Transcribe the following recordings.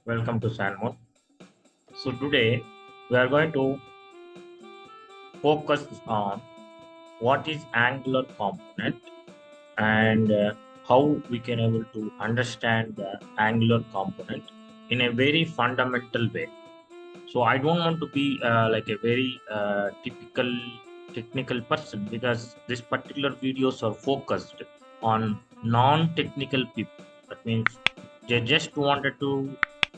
Welcome to Sanmoon. So today we are going to focus on what is angular component and how we can able to understand the angular component in a very fundamental way. So I don't want to be like a very typical technical person because this particular videos are focused on non-technical people. That means they just wanted to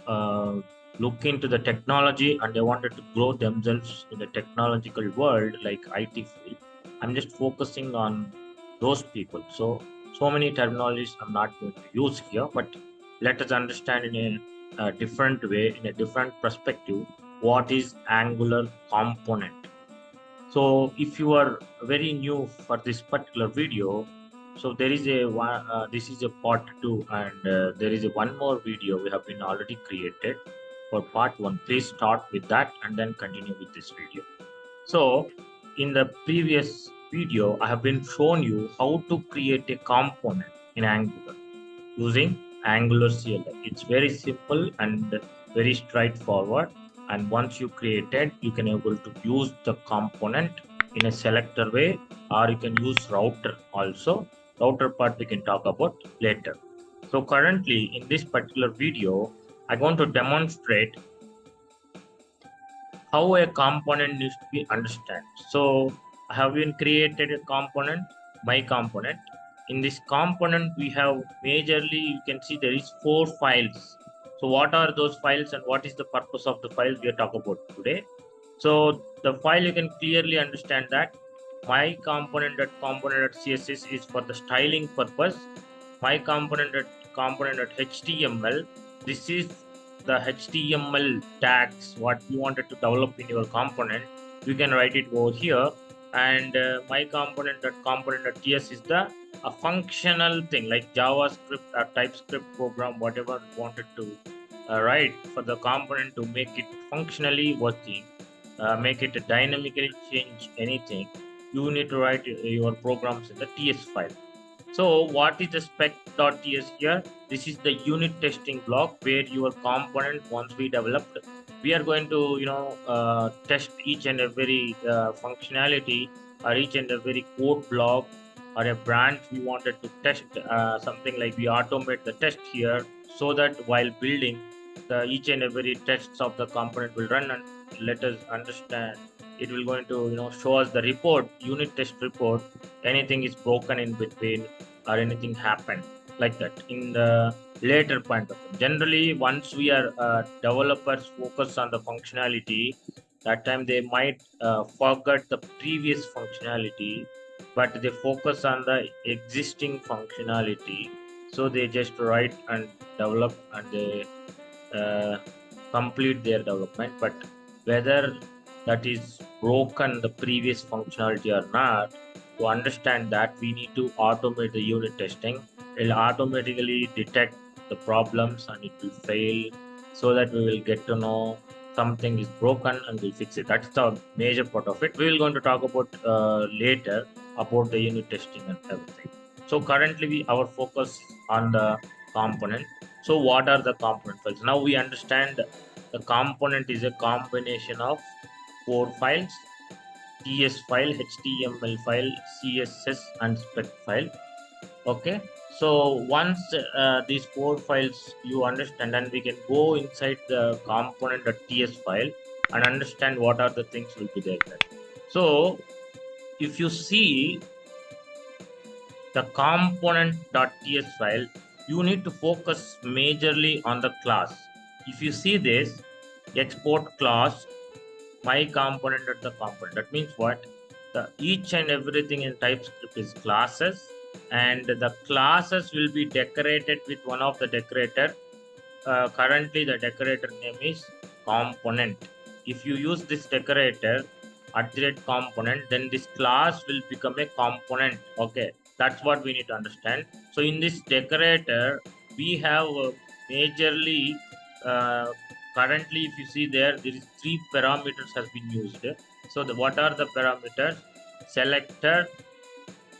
uh, look into the technology and they wanted to grow themselves in the technological world like IT field. I'm just focusing on those people. So many terminologies I'm not going to use here, but let us understand in a different way, in a different perspective, what is angular component. So if you are very new for this particular video, so there is this is a part 2 and there is a one more video we have been already created for part 1. Please start with that and then continue with this video. So in the previous video I have been shown you how to create a component in angular using angular CLI. It's very simple and very straightforward. And once you create it, you can able to use the component in a selector way, or you can use router also. Router part we can talk about later. So currently in this particular video, I'm going to demonstrate how a component needs to be understood. So I have been created a component, my component. In this component, we have majorly, you can see there is 4 files. So what are those files and what is the purpose of the files we are talking about today? So the file you can clearly understand that my component.component.css is for the styling purpose. My component.HTML, this is the HTML tags what you wanted to develop in your component. You can write it over here. And my component.component.ts is the a functional thing like JavaScript or TypeScript program, whatever you wanted to write for the component to make it functionally working, make it dynamically change anything. You need to write your programs in the TS file. So what is the spec.ts here? This is the unit testing block where your component once we developed, we are going to test each and every functionality or each and every code block or a branch we wanted to test, something like we automate the test here so that while building the each and every tests of the component will run and let us understand it will going to show us the report, unit test report, anything is broken in between or anything happened like that in the later point of time. Generally, once we are developers focus on the functionality, that time they might forget the previous functionality, but they focus on the existing functionality. So they just write and develop and they uh, complete their development. But whether that is broken the previous functionality or not, to understand that we need to automate the unit testing. It'll automatically detect the problems and it will fail so that we will get to know something is broken and we'll fix it. That's the major part of it. We will going to talk about later about the unit testing and everything. So currently our focus on the component. So what are the component files? Now we understand the component is a combination of 4 files: TS file, HTML file, CSS, and spec file. Okay. So once these 4 files you understand, and we can go inside the component.ts file and understand what are the things will be there. So if you see the component.ts file, you need to focus majorly on the class. If you see this, export class, my component at the component. That means what? The each and everything in TypeScript is classes, and the classes will be decorated with one of the decorator. Currently, the decorator name is component. If you use this decorator at the rate component, then this class will become a component. Okay, that's what we need to understand. So in this decorator, we have majorly uh, currently, if you see there is 3 parameters has been used. So what are the parameters? Selector,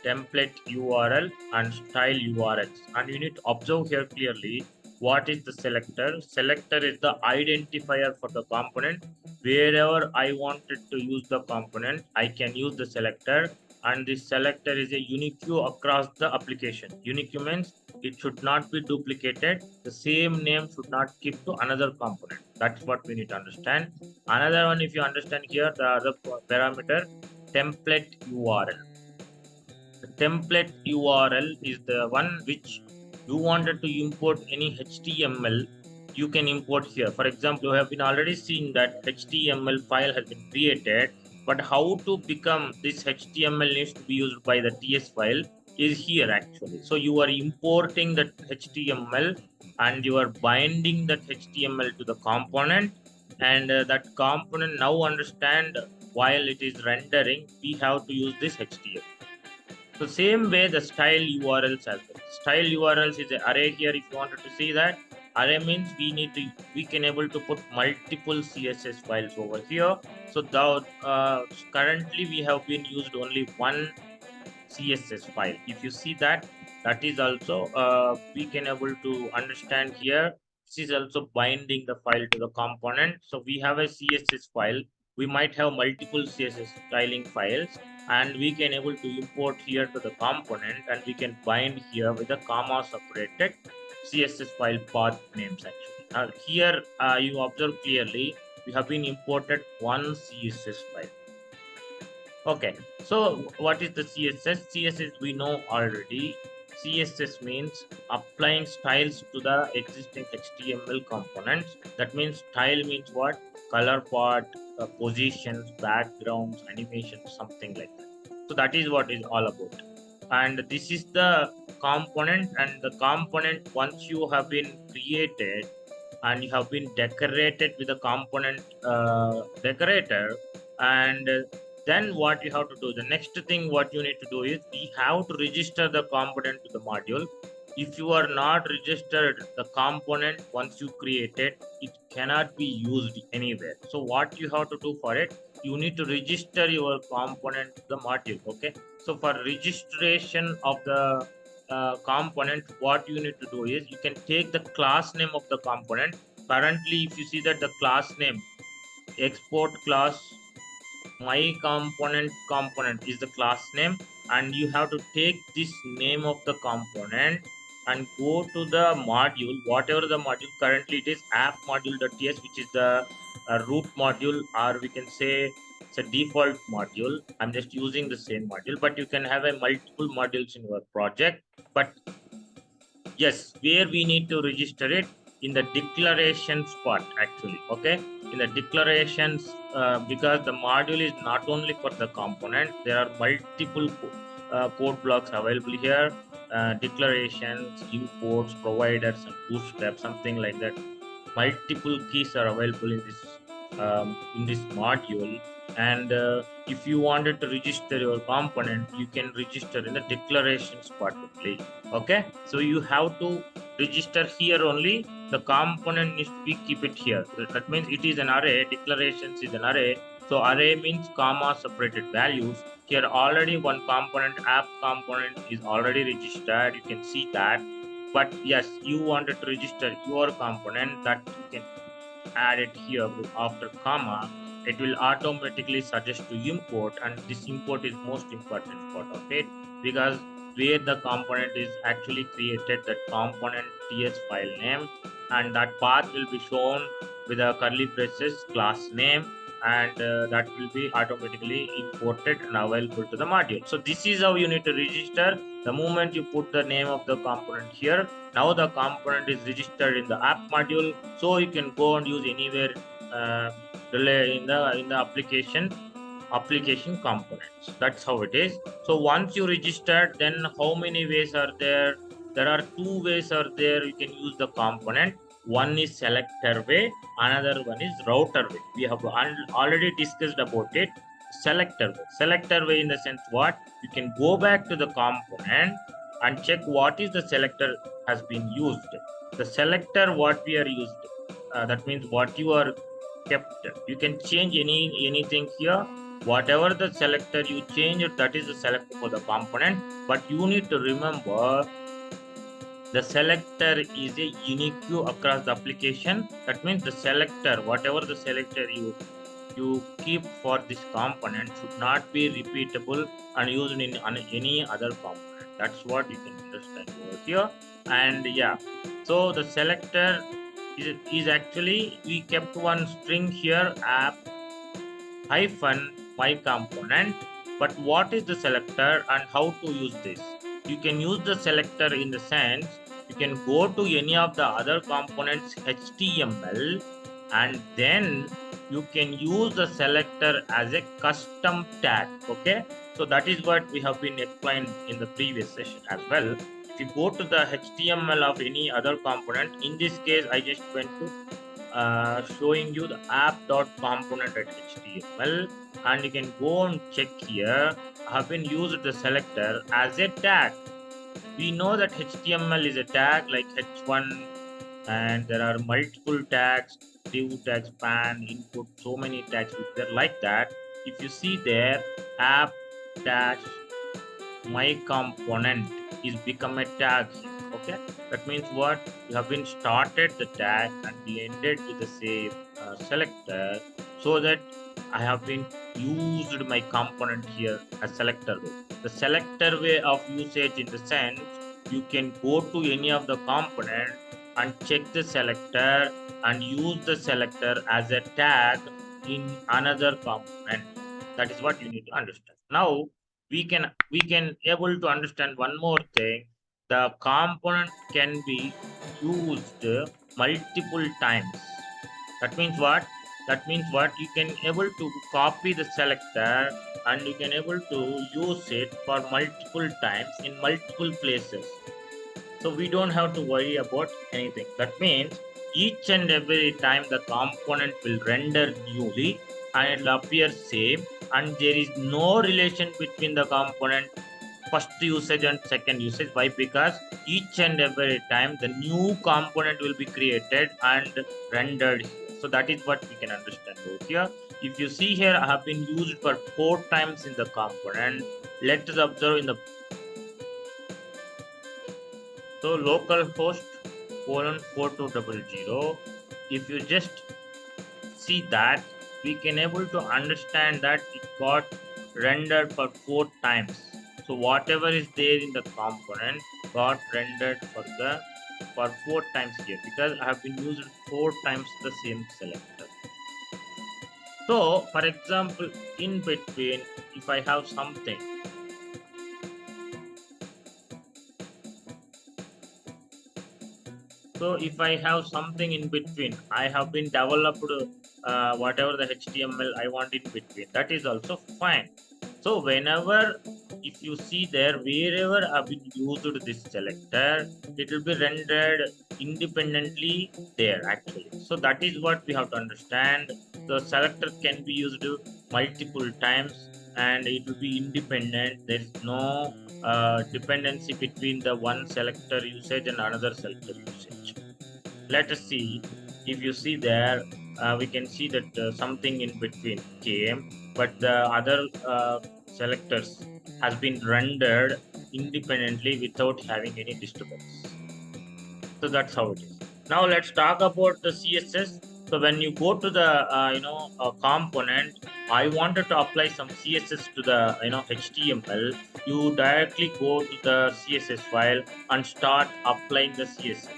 template URL, and style URLs. And you need to observe here clearly What is the selector? Selector is the identifier for the component. Wherever I wanted to use the component, I can use the selector, and this selector is a unique across the application. Unique means it should not be duplicated. The same name should not keep to another component. That's what we need to understand. Another one, if you understand here, the other parameter, template URL. The template URL is the one which you wanted to import any HTML, you can import here. For example, we have been already seen that HTML file has been created, but how to become this HTML needs to be used by the TS file is here actually. So you are importing that HTML and you are binding that HTML to the component, and that component now understand while it is rendering, we have to use this HTML. So same way the style URLs as well. Style URLs is an array here. If you wanted to see that, array means we can able to put multiple CSS files over here. So the currently we have been used only one CSS file. If you see that, that is also we can able to understand here. This is also binding the file to the component. So we have a CSS file. We might have multiple CSS styling files, and we can able to import here to the component, and we can bind here with a comma separated CSS file path names actually. Here you observe clearly we have been imported one CSS file. Okay, so what is the CSS? CSS we know already. CSS means applying styles to the existing HTML components. That means style means what? Color part, positions, backgrounds, animations, something like that. So that is what is all about. And this is the component, and the component once you have been created and you have been decorated with a component decorator, and then what you have to do, the next thing what you need to do is we have to register the component to the module. If you are not registered the component once you create it, it cannot be used anywhere. So what you have to do for it, you need to register your component to the module. Okay, so for registration of the component, what you need to do is you can take the class name of the component. Currently if you see that the class name, export class my component is the class name, and you have to take this name of the component and go to the module, whatever the module. Currently it is app module.ts, which is the root module, or we can say it's a default module. I'm just using the same module, but you can have a multiple modules in your project. But yes, where we need to register it, in the declarations part actually. Okay, in the declarations, because the module is not only for the component, there are multiple code blocks available here. Declarations, imports, providers, and bootstrap, something like that. Multiple keys are available in this module, and if you wanted to register your component, you can register in the declarations part only. Okay, so you have to register here only. The component needs to be keep it here. That means it is an array. Declarations is an array. So array means comma separated values. Here already one component, app component, is already registered, you can see that. But yes, you wanted to register your component, that you can add it here after comma. It will automatically suggest to import, and this import is most important part of it, because where the component is actually created, that component ts file name, and that path will be shown with a curly braces class name, and that will be automatically imported and available to the module. So this is how you need to register. The moment you put the name of the component here, now the component is registered in the app module, so you can go and use anywhere uh, in the application components. That's how it is. So once you registered, then how many ways are there? There are two ways are there. You can use the component. One is selector way, another one is router way. We have already discussed about it. Selector way in the sense what? You can go back to the component and check what is the selector has been used. The selector what we are used, that means what you are kept. You can change anything here. Whatever the selector you change, that is the selector for the component. But you need to remember The selector is a unique view across the application. That means the selector, whatever the selector you keep for this component should not be repeatable and used in on any other component. That's what you can understand over here. And yeah, so the selector is actually, we kept one string here, app hyphen my component. But what is the selector and how to use this? You can use the selector in the sense you can go to any of the other components HTML, and then you can use the selector as a custom tag. Okay, so that is what we have been explained in the previous session as well. If you go to the HTML of any other component, in this case I just went to showing you the app.component.html, and you can go and check here. I have been used the selector as a tag. We know that HTML is a tag like h1, and there are multiple tags, div tags, span, input, so many tags with there like that. If you see there, app dash my component is become a tag here. Okay, that means what, you have been started the tag and we ended with the same selector, so that I have been used my component here as selector way. The selector way of usage in the sense you can go to any of the component and check the selector and use the selector as a tag in another component. That is what you need to understand. Now we can able to understand one more thing. The component can be used multiple times. That means what, you can able to copy the selector and you can able to use it for multiple times in multiple places, so we don't have to worry about anything. That means each and every time the component will render newly and it will appear same, and there is no relation between the component first usage and second usage. Why? Because each and every time the new component will be created and rendered here. So that is what we can understand over here. If you see here, I have been used for 4 times in the component. Let us observe in the, so localhost colon 4200. If you just see that, we can able to understand that it got rendered for 4 times. So whatever is there in the component got rendered for 4 times here, because I have been used 4 times the same selector. So for example, in between, if I have something, so if I have something in between, I have been developed whatever the HTML I want in between. That is also fine. So whenever, if you see there, wherever I've been used this selector, it will be rendered independently there actually. So that is what we have to understand. The selector can be used multiple times and it will be independent. There is no dependency between the one selector usage and another selector usage. Let us see. If you see there, we can see that something in between came, but the other selectors has been rendered independently without having any disturbance. So that's how it is. Now let's talk about the CSS. So when you go to the component, I wanted to apply some CSS to the HTML. You directly go to the CSS file and start applying the CSS.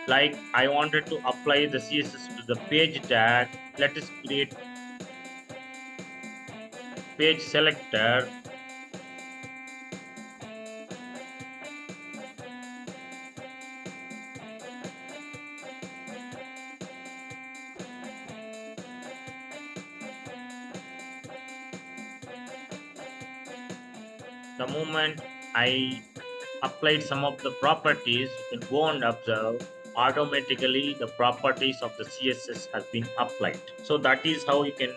Like I wanted to apply the CSS to the page tag. Let us create page selector. The moment I applied some of the properties, you can go and observe automatically the properties of the CSS has been applied. So that is how you can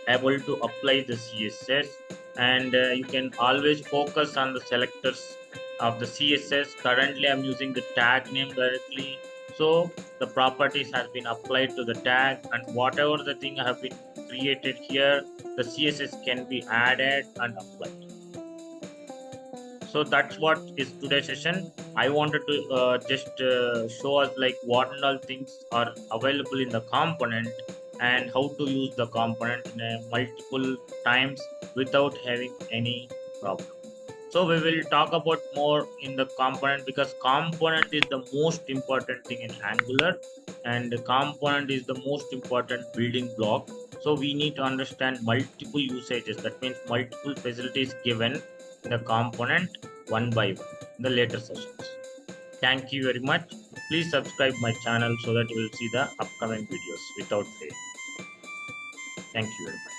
able to apply the CSS, and you can always focus on the selectors of the CSS. Currently I'm using the tag name directly, so the properties has been applied to the tag, and whatever the thing have been created here, the CSS can be added and applied. So that's what is today's session. I wanted to just show us like what and all things are available in the component and how to use the component in multiple times without having any problem. So we will talk about more in the component because component is the most important thing in Angular, and the component is the most important building block. So we need to understand multiple usages. That means multiple facilities given in the component one by one in the later sessions. Thank you very much. Please subscribe my channel so that you will see the upcoming videos without fail. Thank you very much.